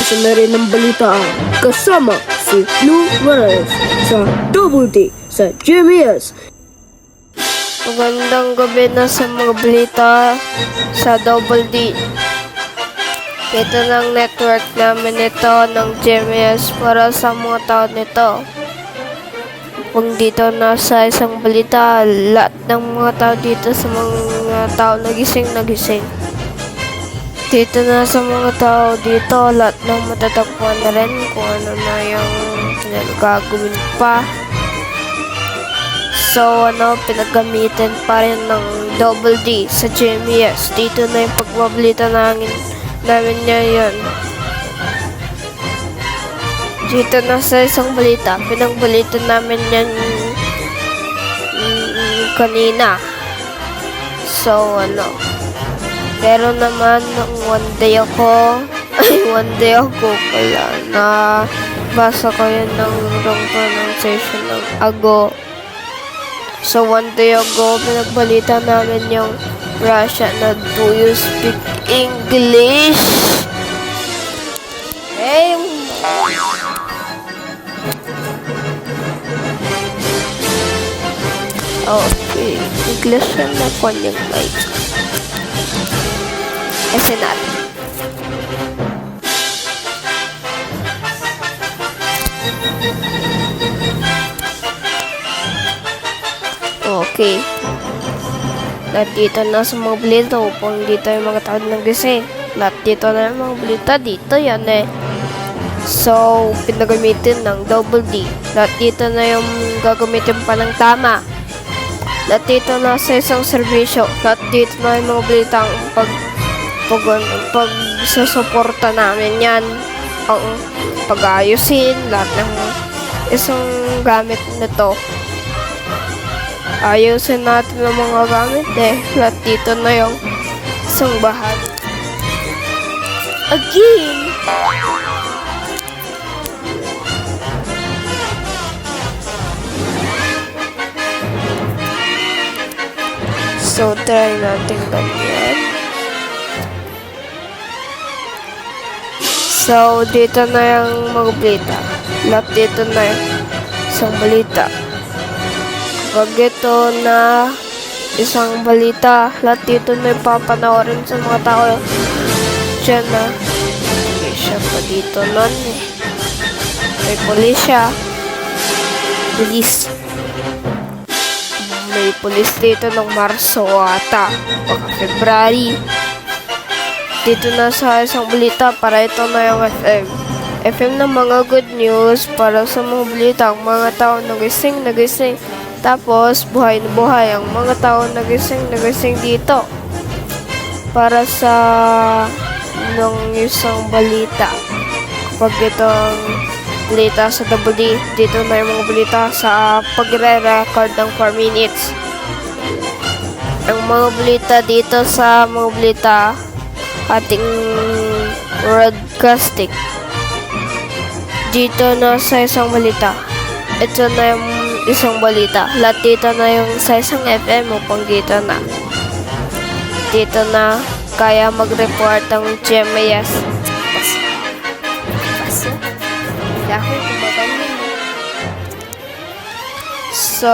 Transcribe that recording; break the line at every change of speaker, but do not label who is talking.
Ito na rin ang balitaan kasama si Lou Reyes sa Double D sa GMS.
Magandang gabi na sa mga balita sa Double D. Ito ng network namin ito ng GMS para sa mga tao nito. Kung dito na sa isang balita, lahat ng mga tao dito sa mga tao nagising. Dito na sa mga tao dito, lahat ng matatagpuan na rin kung ano na yung gagawin pa. So, pinagamitin pa rin ng Double D sa GMS. Dito na yung pagbabalita namin ngayon. Dito na sa isang balita, pinagbalita namin yan kanina. So, pero naman, one day ako pala na basa ko yun ng wrong pronunciation ng ago. So, one day ago, pinagbalita namin yung Russia na do you speak English? Hey! Okay, English na kanyang mic. Kasi natin. Okay. Lahat dito na sa mga balita upang dito yung mga tao nagising. Lahat dito na yung mga balita dito yan eh. So, pinagamitin ng Double D. Lahat dito na yung gagamitin pa ng tama. Lahat dito na sa isang serbisyo. Lahat dito na yung mga balitang pag-susuporta namin yan. Ang pag-ayusin. Lahat ng isang gamit nito. Ayusin natin ang mga gamit lahat dito na yung isang bahan. Again! So, try natin ganyan. So, dito na yung mga balita. Lahat dito na yung isang balita. Pag ito na isang balita, lahat dito na yung papanoorin sa mga tao dyan na may siya pa dito nun eh. May pulis siya. May pulis dito ng Marso ata. Pagka February. Dito na sa isang balita para ito na yung FM. FM na mga good news para sa mga balita. Ang mga tao nagising. Tapos, buhay na buhay ang mga tao nagising dito. Para sa isang balita. Kapag itong balita sa Double D, dito na yung mga balita sa pagre-record ng 4 minutes. Ang mga balita dito sa mga balita ating broadcasting. Dito na sa isang balita. Ito na yung isang balita. Lahat dito na yung sa isang FM upang dito kaya mag-report ang GMS. So,